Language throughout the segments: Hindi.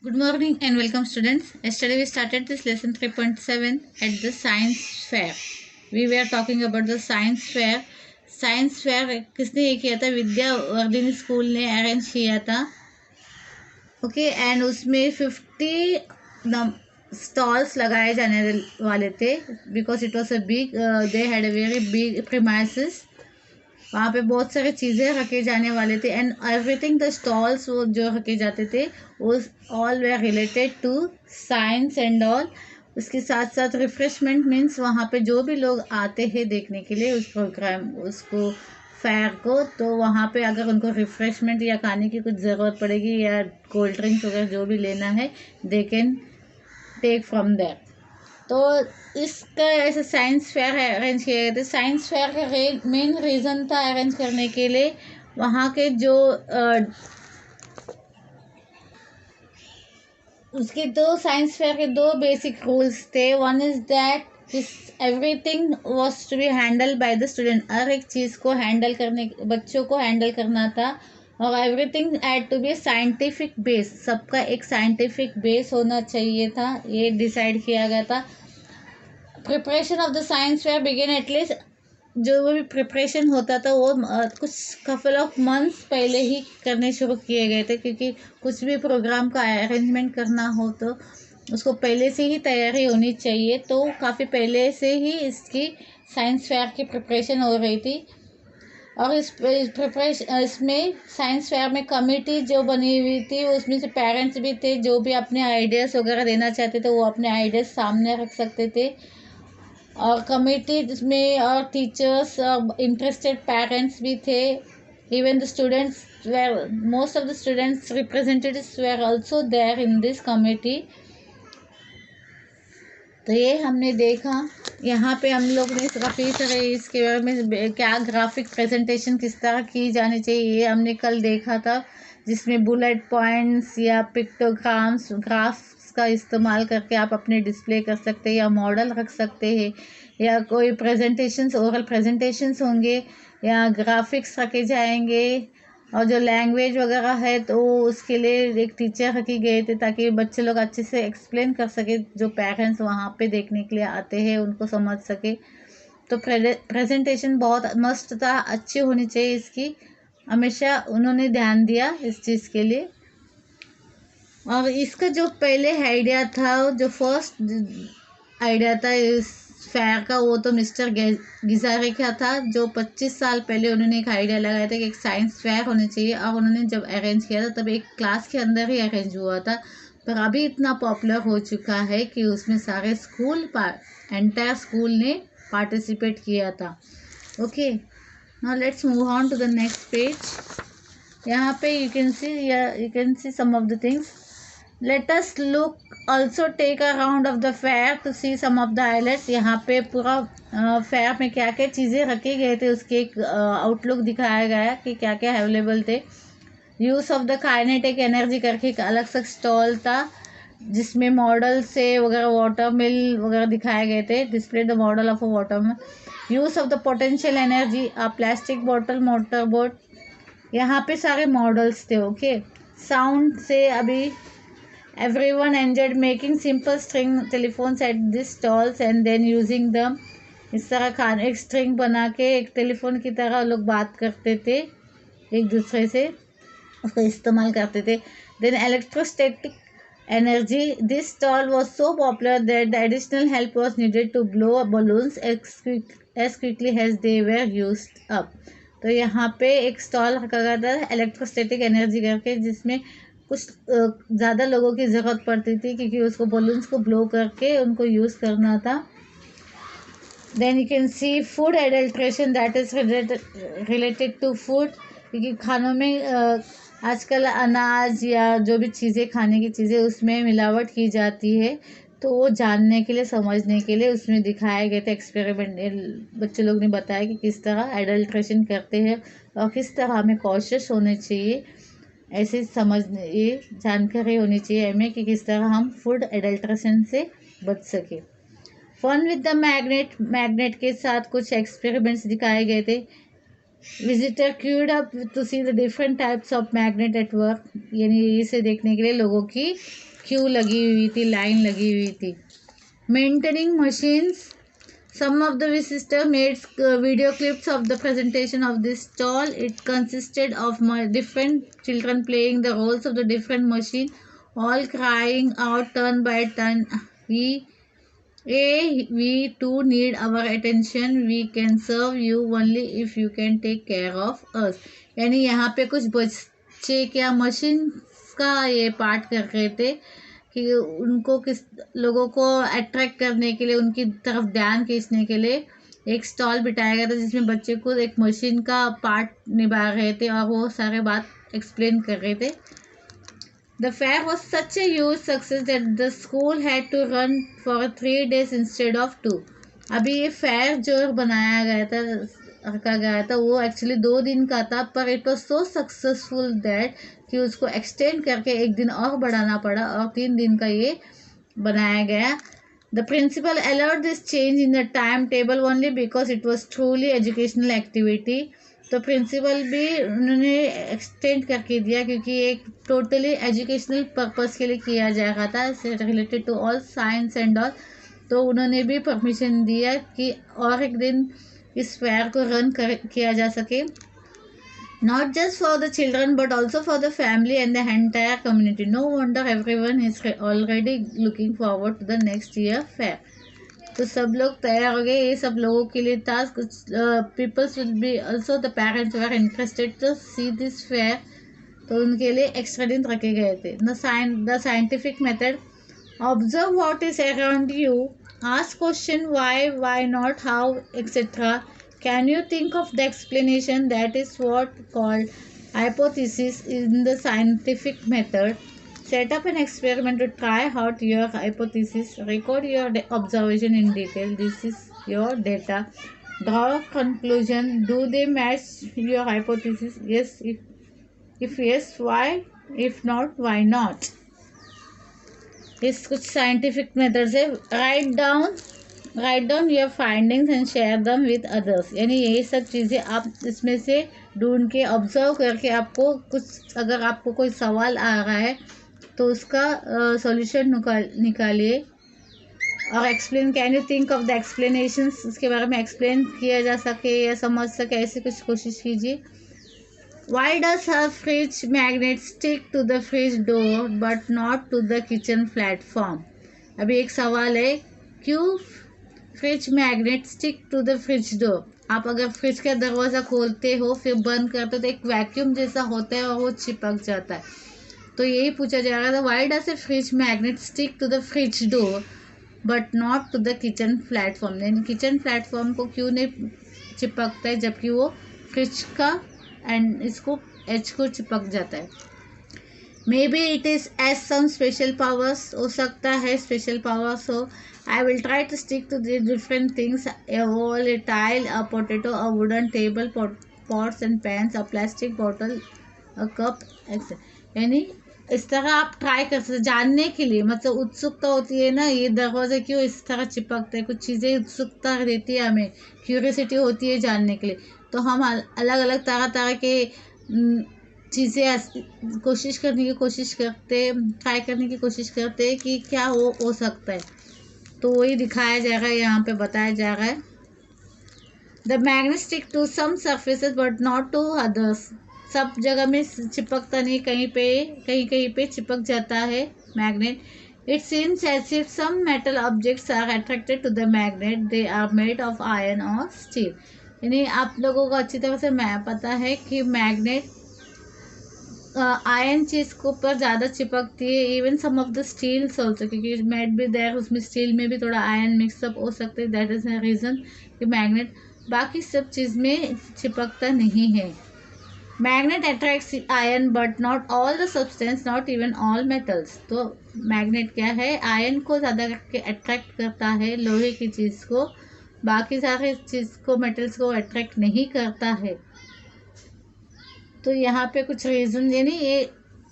Good morning and welcome students. Yesterday we started this lesson 3.7 at the science fair. We were talking about the science fair. Science fair किसने ये किया था? विद्या वर्धिनी स्कूल ने अरेंज किया था. ओके एंड उसमें 50 स्टॉल्स लगाए जाने वाले थे because it was a big they had a very big premises. वहाँ पे बहुत सारे चीज़ें रखे जाने वाले थे एंड एवरीथिंग द स्टॉल्स वो जो रखे जाते थे वो all were related to science and all. उसके साथ साथ रिफ्रेशमेंट मीन्स वहाँ पे जो भी लोग आते हैं देखने के लिए उस प्रोग्राम उसको फेयर को, तो वहाँ पे अगर उनको रिफ्रेशमेंट या खाने की कुछ ज़रूरत पड़ेगी या कोल्ड ड्रिंक्स वगैरह जो भी लेना है they can take from there. तो इसका ऐसे साइंस फेयर अरेंज किए गए थे. साइंस फेयर का मेन रीज़न था अरेंज करने के लिए वहाँ के जो उसके दो साइंस फेयर के दो बेसिक रूल्स थे. One is that this everything was to be handle by the student. हर एक चीज़ को हैंडल करने बच्चों को हैंडल करना था और everything had to be scientific base. सबका एक साइंटिफिक बेस होना चाहिए था, ये डिसाइड किया गया था. Preparation of the science fair begin at least जो भी प्रिपरेशन होता था वो कुछ कपल ऑफ मंथ्स पहले ही करने शुरू किए गए थे क्योंकि कुछ भी प्रोग्राम का अरेंजमेंट करना हो तो उसको पहले से ही तैयारी होनी चाहिए. तो काफ़ी पहले से ही इसकी साइंस फेयर की प्रिपरेशन हो रही थी और इस प्रिपरेशन इसमें साइंस फेयर में कमेटी जो बनी हुई थी उसमें से पेरेंट्स भी थे जो भी अपने आइडियाज़ वगैरह देना चाहते थे वो अपने आइडियाज़ सामने रख सकते थे. और कमेटी में और टीचर्स और इंटरेस्टेड पेरेंट्स भी थे. Even the students were most of the students representatives were also there in this committee. तो ये हमने देखा. यहाँ पे हम लोग ने काफ़ी सारे इसके बारे में क्या ग्राफिक प्रेजेंटेशन किस तरह की जानी चाहिए ये हमने कल देखा था जिसमें बुलेट पॉइंट्स या पिक्टोग्राम्स ग्राफ्स का इस्तेमाल करके आप अपने डिस्प्ले कर सकते हैं या मॉडल रख सकते हैं या कोई प्रेजेंटेशंस ओरल प्रेजेंटेशंस होंगे या ग्राफिक्स रखे जाएंगे. और जो लैंग्वेज वगैरह है तो उसके लिए एक टीचर रखी गए थे ताकि बच्चे लोग अच्छे से एक्सप्लेन कर सके, जो पेरेंट्स वहाँ पे देखने के लिए आते हैं उनको समझ सके. तो प्रेजेंटेशन बहुत मस्त था, अच्छी होनी चाहिए इसकी. हमेशा उन्होंने ध्यान दिया इस चीज़ के लिए. और इसका जो पहले आइडिया था जो फर्स्ट आइडिया था इस फेयर का वो तो मिस्टर गिजारे का था जो 25 साल पहले उन्होंने एक आइडिया लगाया था कि एक साइंस फेयर होनी चाहिए और उन्होंने जब अरेंज किया था तब एक क्लास के अंदर ही अरेंज हुआ था. पर अभी इतना पॉपुलर हो चुका है कि उसमें सारे स्कूल एंटायर स्कूल ने पार्टिसिपेट किया था. Okay, now let's move on to the next page. यहाँ पे you can see some of the things. Let us look also take a round of the fair to see some of the highlights. यहाँ पे पूरा फेयर में क्या क्या चीज़ें रखे गए थे उसके एक आउटलुक दिखाया गया कि क्या क्या अवेलेबल थे. Use of the kinetic energy करके एक अलग सा स्टॉल था जिसमें मॉडल से वगैरह वाटर मिल वगैरह दिखाए गए थे. Display the model of a water mill. Use of the potential energy a plastic bottle motor boat. यहाँ पे सारे मॉडल्स थे. ओके, साउंड से अभी Everyone enjoyed making simple string telephones at these stalls and then using them. इस तरह एक स्ट्रिंग बना के एक टेलीफोन की तरह लोग बात करते थे एक दूसरे से, उसका इस्तेमाल करते थे. Then electrostatic energy. This stall was so popular that the additional help was needed to blow balloons as quickly as they were used up. तो यहाँ पे एक स्टॉल रखा गया था इलेक्ट्रोस्टैटिक एनर्जी करके जिसमें कुछ ज़्यादा लोगों की ज़रूरत पड़ती थी क्योंकि उसको बलून्स को ब्लो करके उनको यूज़ करना था. Then you can see food adulteration that is related to food क्योंकि खानों में आजकल अनाज या जो भी चीज़ें खाने की चीज़ें उसमें मिलावट की जाती है. तो वो जानने के लिए समझने के लिए उसमें दिखाए गए थे एक्सपेरिमेंट. बच्चे लोग ने बताया कि किस तरह एडल्ट्रेशन करते हैं और किस तरह हमें कॉशियस होने चाहिए. ऐसे ये जानकारी होनी चाहिए हमें कि किस तरह हम फूड एडल्ट्रेशन से बच सके. फन विद द मैग्नेट के साथ कुछ एक्सपेरिमेंट्स दिखाए गए थे. Visitor queued up to see the different types of magnet at work. यानी इसे देखने के लिए लोगों की क्यू लगी हुई थी, लाइन लगी हुई थी। Maintaining machines, some of the visitor made video clips of the presentation of this stall. It consisted of different children playing the roles of the different machine, all crying out turn by turn, we too need our attention, we can serve you only if you can take care of us. यानी यहाँ पे कुछ बच्चे क्या मशीन का ये पार्ट कर रहे थे कि उनको किस लोगों को अट्रैक्ट करने के लिए, उनकी तरफ ध्यान खींचने के लिए एक स्टॉल बिठाया गया था जिसमें बच्चे को एक मशीन का पार्ट निभा रहे थे और वो सारे बात एक्सप्लेन कर रहे थे। The fair was such a huge success that the school had to run for 3 days instead of 2। अभी ये फेयर जो बनाया गया था, रखा गया था, वो एक्चुअली 2 दिन का था, पर it was so successful that कि उसको एक्सटेंड करके 1 दिन और बढ़ाना पड़ा और 3 दिन का ये बनाया गया। The principal allowed this change in the time table only because it was truly educational activity. तो प्रिंसिपल भी उन्होंने एक्सटेंड करके दिया क्योंकि एक टोटली एजुकेशनल पर्पस के लिए किया जा रहा था, related to all science and all. तो उन्होंने भी परमिशन दिया कि और 1 दिन इस फेयर को रन किया जा सके, not just for the children but also for the family and the entire community. No wonder everyone is already looking forward to the next year fair. तो सब लोग तैयार हो गए, ये सब लोगों के लिए था। कुछ peoples will be also the parents were interested to see this fair, तो उनके लिए एक्स्ट्रा दिन रखे गए थे। The scientific method, observe what is around you, ask question why not, how etcetera. Can you think of the explanation? That is what called hypothesis in the scientific method. Set up an experiment to try out your hypothesis. Record your observation in detail. This is your data. Draw a conclusion. Do they match your hypothesis? Yes. If yes, why? If not, why not? इस कुछ scientific methods है। Write down your findings and share दम विद अदर्स। यानी यही सब चीज़ें आप इसमें से ढूंढ के ऑब्जर्व करके आपको कुछ, अगर आपको कोई सवाल आ रहा है तो उसका सॉल्यूशन निकालिए और explain. Can you think of the explanations, उसके बारे में एक्सप्लेन किया जा सके या समझ सके, ऐसी कुछ कोशिश कीजिए। Why does a fridge magnet stick to the fridge door but not to the kitchen platform. अभी एक सवाल है, क्यों fridge magnet stick to the fridge door. आप अगर फ्रिज का दरवाज़ा खोलते हो फिर बंद करते हो तो एक वैक्यूम जैसा होता है और वो चिपक जाता है। तो यही पूछा जा रहा था, why does a fridge magnet stick to the fridge door but not to the kitchen platform. यानी किचन प्लेटफॉर्म को क्यों नहीं चिपकता है जबकि वो फ्रिज का एंड इसको एज को चिपक जाता है। Maybe it is as some special powers, हो सकता है स्पेशल पावर्स हो। I will try to stick to the different things: a wall, a tile, a potato, a wooden table, pots and pans, a plastic bottle, a cup, etc. यानी इस तरह आप ट्राई कर सकते जानने के लिए, मतलब उत्सुकता होती है ना, ये दरवाज़ा क्यों इस तरह चिपकता है, कुछ चीज़ें उत्सुकता देती है हमें, क्यूरियोसिटी होती है जानने के लिए। तो हम अलग अलग तरह के चीज़ें कोशिश करने की कोशिश करते, ट्राई करने की कोशिश करते हैं कि क्या हो सकता है। तो वही दिखाया जा रहा है, यहाँ पे बताया जा रहा है। The magnet stick to some surfaces but not to others. सब जगह में चिपकता नहीं, कहीं पे चिपक जाता है magnet. It seems as if some metal objects are attracted to the magnet, they are made of iron और स्टील। यानी आप लोगों को अच्छी तरह से पता है कि मैग्नेट आयरन चीज़ के ऊपर ज़्यादा चिपकती है, even some of the steels also, क्योंकि मैट भी देर उसमें स्टील में भी थोड़ा आयरन मिक्सअप हो सकते हैं। दैट इज़ द रीज़न कि मैग्नेट बाकी सब चीज़ में चिपकता नहीं है। Magnet attracts iron but not all the substance, not even all metals. तो मैग्नेट क्या है, आयरन को ज़्यादा करके अट्रैक्ट करता है, लोहे की चीज़ को, बाकी सारे चीज़ को, मेटल्स को अट्रैक्ट नहीं करता है। तो यहाँ पे कुछ रीज़न, यानी ये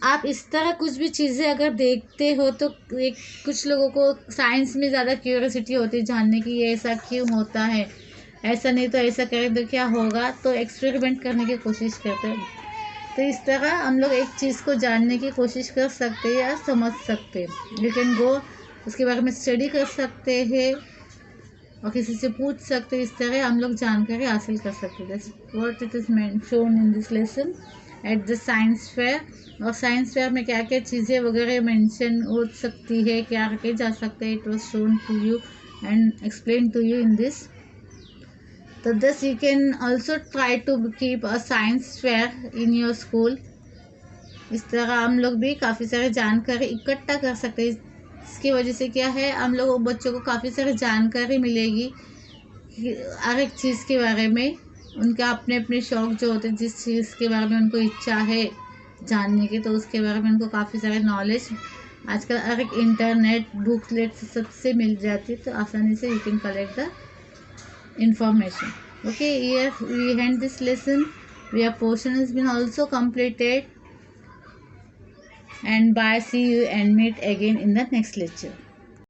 आप इस तरह कुछ भी चीज़ें अगर देखते हो तो एक कुछ लोगों को साइंस में ज़्यादा क्यूरियोसिटी होती है जानने की, ये ऐसा क्यों होता है, ऐसा नहीं तो ऐसा करें तो क्या होगा, तो एक्सपेरिमेंट करने की कोशिश करते हैं। तो इस तरह हम लोग एक चीज़ को जानने की कोशिश कर सकते हैं या समझ सकते हैं। यू कैन गो, उसके बारे में स्टडी कर सकते हैं और किसी से पूछ सकते हैं। इस तरह हम लोग जानकारी हासिल कर सकते हैं। That's what it is shown in this lesson at the science fair. और साइंस फेयर में क्या क्या चीज़ें वगैरह मेंशन हो सकती है, क्या रखे जा सकते हैं, it was shown to you and explain to you in this. तो thus you can also try to keep a science fair in your school। इस तरह हम लोग भी काफ़ी सारे जानकारी इकट्ठा कर सकते हैं। इसकी वजह से क्या है, हम लोग बच्चों को काफ़ी सारी जानकारी मिलेगी हर एक चीज़ के बारे में। उनका अपने अपने शौक़ जो होते हैं, जिस चीज़ के बारे में उनको इच्छा है जानने की, तो उसके बारे में उनको काफ़ी सारे नॉलेज आजकल हर एक इंटरनेट बुकलेट सबसे मिल जाती है, तो आसानी से you can collect the information। Okay, here we end this lesson. Your portion has been also completed, and bye, see you and meet again in the next lecture.